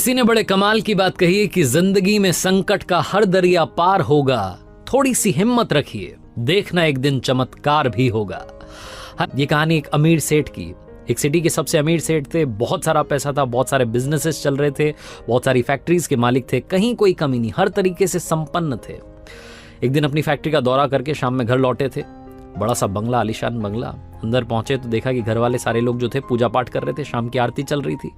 किसी ने बड़े कमाल की बात कही है कि जिंदगी में संकट का हर दरिया पार होगा, थोड़ी सी हिम्मत रखिए, देखना एक दिन चमत्कार भी होगा। ये कहानी एक अमीर सेठ की। एक सिटी के सबसे अमीर सेठ थे, बहुत सारा पैसा था, बहुत सारे बिजनेसेस चल रहे थे, बहुत सारी फैक्ट्रीज के मालिक थे, कहीं कोई कमी नहीं, हर तरीके से संपन्न थे। एक दिन अपनी फैक्ट्री का दौरा करके शाम में घर लौटे थे। बड़ा सा बंगला, आलीशान बंगला। अंदर पहुंचे तो देखा कि घर वाले सारे लोग जो थे पूजा पाठ कर रहे थे, शाम की आरती चल रही थी।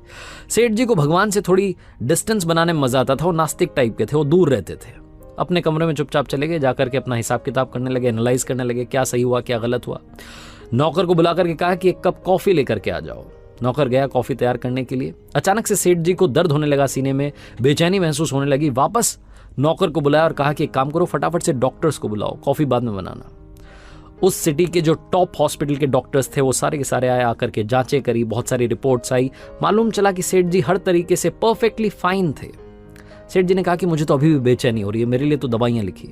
सेठ जी को भगवान से थोड़ी डिस्टेंस बनाने में मजा आता था। वो नास्तिक टाइप के थे, वो दूर रहते थे। अपने कमरे में चुपचाप चले गए, जाकर के अपना हिसाब किताब करने लगे, एनालाइज करने लगे क्या सही हुआ क्या गलत हुआ। नौकर को बुला करके कहा कि एक कप कॉफी लेकर के आ जाओ। नौकर गया कॉफी तैयार करने के लिए। अचानक से सेठ जी को दर्द होने लगा सीने में, बेचैनी महसूस होने लगी। वापस नौकर को बुलाया और कहा कि एक काम करो, फटाफट से डॉक्टर्स को बुलाओ, कॉफी बाद में बनाना। उस सिटी के जो टॉप हॉस्पिटल के डॉक्टर्स थे वो सारे के सारे आए, आकर के जांचें करी, बहुत सारी रिपोर्ट्स आई। मालूम चला कि सेठ जी हर तरीके से परफेक्टली फाइन थे। सेठ जी ने कहा कि मुझे तो अभी भी बेचैनी हो रही है, मेरे लिए तो दवाइयां लिखी।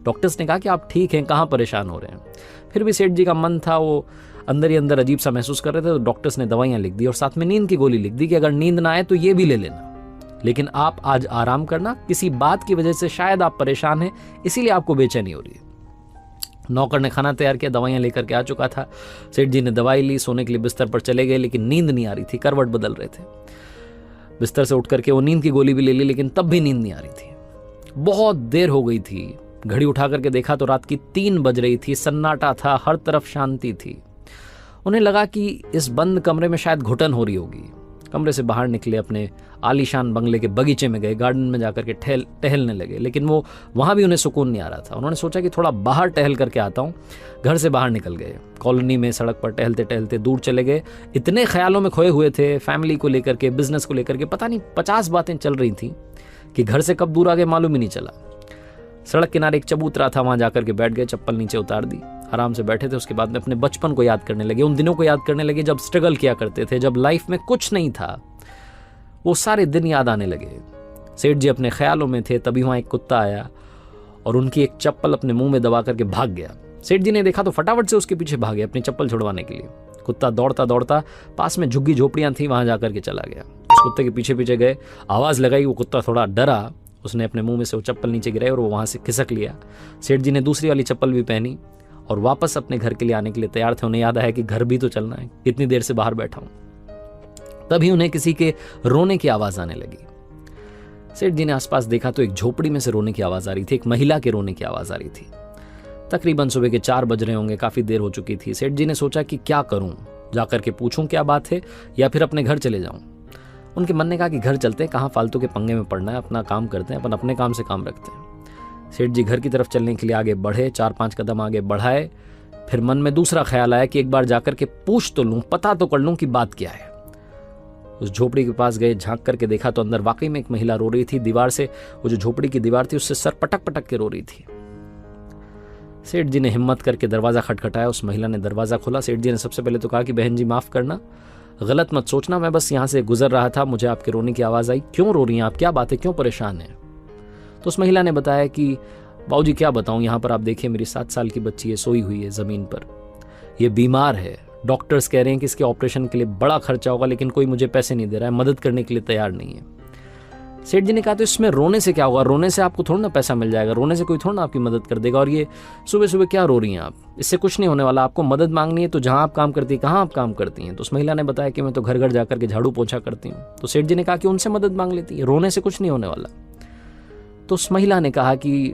डॉक्टर्स ने कहा कि आप ठीक हैं, कहाँ परेशान हो रहे हैं। फिर भी सेठ जी का मन था, वो अंदर ही अंदर अजीब सा महसूस कर रहे थे। तो डॉक्टर्स ने दवाइयां लिख दी और साथ में नींद की गोली लिख दी कि अगर नींद ना आए तो ये भी ले लेना, लेकिन आप आज आराम करना, किसी बात की वजह से शायद आप परेशान हैं, इसीलिए आपको बेचैनी हो रही है। नौकर ने खाना तैयार किया, दवाइयां लेकर के आ चुका था। सेठ जी ने दवाई ली, सोने के लिए बिस्तर पर चले गए, लेकिन नींद नहीं आ रही थी, करवट बदल रहे थे। बिस्तर से उठ करके वो नींद की गोली भी ले ली, लेकिन तब भी नींद नहीं आ रही थी। बहुत देर हो गई थी। घड़ी उठा करके देखा तो रात की 3 बज रही थी, सन्नाटा था, हर तरफ शांति थी। उन्हें लगा कि इस बंद कमरे में शायद घुटन हो रही होगी। कमरे से बाहर निकले, अपने आलीशान बंगले के बगीचे में गए, गार्डन में जाकर के टहलने लगे, लेकिन वो वहां भी उन्हें सुकून नहीं आ रहा था। उन्होंने सोचा कि थोड़ा बाहर टहल करके आता हूं। घर से बाहर निकल गए, कॉलोनी में सड़क पर टहलते टहलते दूर चले गए। इतने ख्यालों में खोए हुए थे, फैमिली को लेकर के, बिजनेस को लेकर के, पता नहीं 50 बातें चल रही थी कि घर से कब दूर आ गए मालूम ही नहीं चला। सड़क किनारे एक चबूतरा था, वहां जाकर के बैठ गए, चप्पल नीचे उतार दी, आराम से बैठे थे। उसके बाद में अपने बचपन को याद करने लगे, उन दिनों को याद करने लगे जब स्ट्रगल किया करते थे, जब लाइफ में कुछ नहीं था। वो सारे दिन याद आने लगे। सेठ जी अपने ख्यालों में थे, तभी वहां एक कुत्ता आया और उनकी एक चप्पल अपने मुंह में दबा करके भाग गया। सेठ जी ने देखा तो फटाफट से उसके पीछे भागे अपनी चप्पल छुड़वाने के लिए। कुत्ता दौड़ता दौड़ता पास में झुग्गी झोपड़ियां थी, वहां जाकर के चला गया। उस कुत्ते के पीछे पीछे गए, आवाज लगाई, वो कुत्ता थोड़ा डरा, उसने अपने मुंह में से वो चप्पल नीचे गिराई और वो वहां से खिसक लिया। सेठ जी ने दूसरी वाली चप्पल भी पहनी और वापस अपने घर के लिए आने के लिए तैयार थे। उन्हें याद आया कि घर भी तो चलना है, कितनी देर से बाहर बैठा हूं। तभी उन्हें किसी के रोने की आवाज आने लगी। सेठ जी ने आसपास देखा तो एक झोपड़ी में से रोने की आवाज आ रही थी, एक महिला के रोने की आवाज आ रही थी। तकरीबन सुबह के 4 बज रहे होंगे, काफी देर हो चुकी थी। सेठ जी ने सोचा कि क्या करूं, जाकर के पूछूं क्या बात है या फिर अपने घर चले जाऊं। उनके मन ने कहा कि घर चलते हैं, कहां फालतू के पंगे में पड़ना है, अपना काम करते हैं, अपन अपने काम से काम रखते हैं। सेठ जी घर की तरफ चलने के लिए आगे बढ़े, 4-5 कदम आगे बढ़ाए। फिर मन में दूसरा ख्याल आया कि एक बार जाकर के पूछ तो लूं, पता तो कर लूं कि बात क्या है। उस झोपड़ी के पास गए, झांक करके देखा तो अंदर वाकई में एक महिला रो रही थी। दीवार से, वो जो झोपड़ी की दीवार थी, उससे सर पटक पटक के रो रही थी। सेठ जी ने हिम्मत करके दरवाजा खटखटाया, उस महिला ने दरवाजा खोला। सेठ जी ने सबसे पहले तो कहा कि बहन जी माफ करना, गलत मत सोचना, मैं बस यहाँ से गुजर रहा था, मुझे आपके रोने की आवाज आई। क्यों रो रही हैं आप, क्या बात है, क्यों परेशान हैं? तो उस महिला ने बताया कि बाबूजी क्या बताऊं, यहाँ पर आप देखिए मेरी 7 साल की बच्ची है, सोई हुई है जमीन पर, ये बीमार है। डॉक्टर्स कह रहे हैं कि इसके ऑपरेशन के लिए बड़ा खर्चा होगा, लेकिन कोई मुझे पैसे नहीं दे रहा है, मदद करने के लिए तैयार नहीं है। सेठ जी ने कहा तो इसमें रोने से क्या होगा, रोने से आपको थोड़ा ना पैसा मिल जाएगा, रोने से कोई थोड़ा ना आपकी मदद कर देगा। और ये सुबह सुबह क्या रो रही हैं आप, इससे कुछ नहीं होने वाला। आपको मदद मांगनी है तो जहां आप काम करती है, कहाँ आप काम करती हैं? तो उस महिला ने बताया कि मैं तो घर घर जाकर के झाड़ू पोछा करती हूँ। तो सेठ जी ने कहा कि उनसे मदद मांग लेती है, रोने से कुछ नहीं होने वाला। तो उस महिला ने कहा कि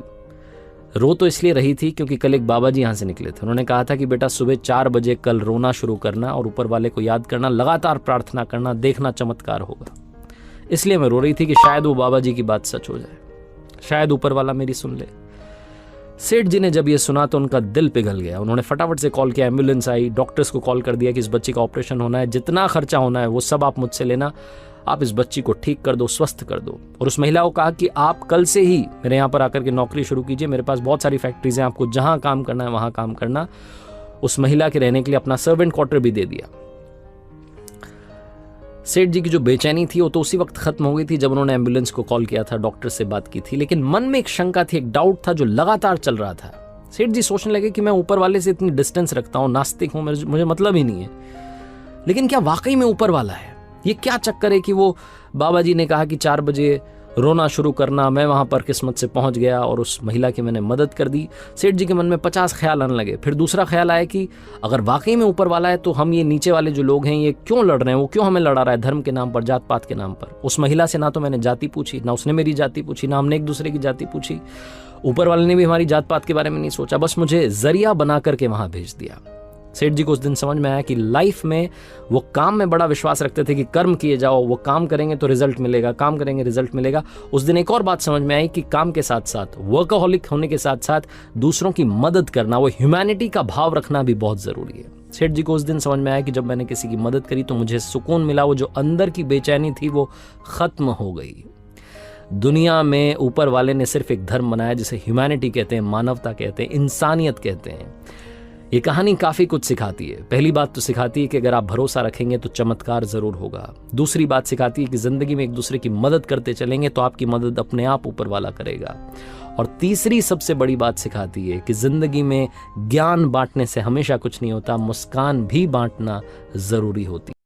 रो तो इसलिए रही थी क्योंकि कल एक बाबा जी यहाँ से निकले थे। उन्होंने कहा था कि बेटा सुबह 4 बजे कल रोना शुरू करना और ऊपर वाले को याद करना, लगातार प्रार्थना करना, देखना चमत्कार होगा। इसलिए मैं रो रही थी कि शायद वो बाबा जी की बात सच हो जाए, शायद ऊपर वाला मेरी सुन ले। सेठ जी ने जब ये सुना तो उनका दिल पिघल गया। उन्होंने फटाफट से कॉल किया, एम्बुलेंस आई, डॉक्टर्स को कॉल कर दिया कि इस बच्ची का ऑपरेशन होना है, जितना खर्चा होना है वो सब आप मुझसे लेना, आप इस बच्ची को ठीक कर दो, स्वस्थ कर दो। और उस महिला को कहा कि आप कल से ही मेरे यहाँ पर आकर के नौकरी शुरू कीजिए, मेरे पास बहुत सारी फैक्ट्रीज हैं, आपको जहां काम करना है वहां काम करना। उस महिला के रहने के लिए अपना सर्वेंट क्वार्टर भी दे दिया। सेठ जी की जो बेचैनी थी वो तो उसी वक्त खत्म हो गई थी जब उन्होंने एम्बुलेंस को कॉल किया था, डॉक्टर से बात की थी, लेकिन मन में एक शंका थी, एक डाउट था जो लगातार चल रहा था। सेठ जी सोचने लगे कि मैं ऊपर वाले से इतनी डिस्टेंस रखता हूँ, नास्तिक हूँ, मुझे मतलब ही नहीं है, लेकिन क्या वाकई में ऊपर वाला है? ये क्या चक्कर है कि वो बाबा जी ने कहा कि 4 बजे रोना शुरू करना, मैं वहाँ पर किस्मत से पहुँच गया और उस महिला की मैंने मदद कर दी। सेठ जी के मन में 50 ख्याल आने लगे। फिर दूसरा ख्याल आया कि अगर वाकई में ऊपर वाला है तो हम ये नीचे वाले जो लोग हैं ये क्यों लड़ रहे हैं, वो क्यों हमें लड़ा रहा है धर्म के नाम पर, जात पात के नाम पर। उस महिला से ना तो मैंने जाति पूछी, ना उसने मेरी जाति पूछी, ना हमने एक दूसरे की जाति पूछी, ऊपर वाले ने भी हमारी जात पात के बारे में नहीं सोचा, बस मुझे जरिया बना करके वहाँ भेज दिया। सेठ जी को उस दिन समझ में आया कि लाइफ में वो काम में बड़ा विश्वास रखते थे कि कर्म किए जाओ, वो काम करेंगे तो रिजल्ट मिलेगा, काम करेंगे रिजल्ट मिलेगा। उस दिन एक और बात समझ में आई कि काम के साथ साथ, वर्कaholic होने के साथ साथ दूसरों की मदद करना, वो ह्यूमैनिटी का भाव रखना भी बहुत ज़रूरी है। सेठ जी को उस दिन समझ में आया कि जब मैंने किसी की मदद करी तो मुझे सुकून मिला, वो जो अंदर की बेचैनी थी वो ख़त्म हो गई। दुनिया में ऊपर वाले ने सिर्फ एक धर्म बनाया जिसे ह्यूमैनिटी कहते हैं, मानवता कहते हैं, इंसानियत कहते हैं। ये कहानी काफ़ी कुछ सिखाती है। पहली बात तो सिखाती है कि अगर आप भरोसा रखेंगे तो चमत्कार ज़रूर होगा। दूसरी बात सिखाती है कि ज़िंदगी में एक दूसरे की मदद करते चलेंगे तो आपकी मदद अपने आप ऊपर वाला करेगा। और तीसरी सबसे बड़ी बात सिखाती है कि ज़िंदगी में ज्ञान बांटने से हमेशा कुछ नहीं होता, मुस्कान भी बांटना ज़रूरी होती है।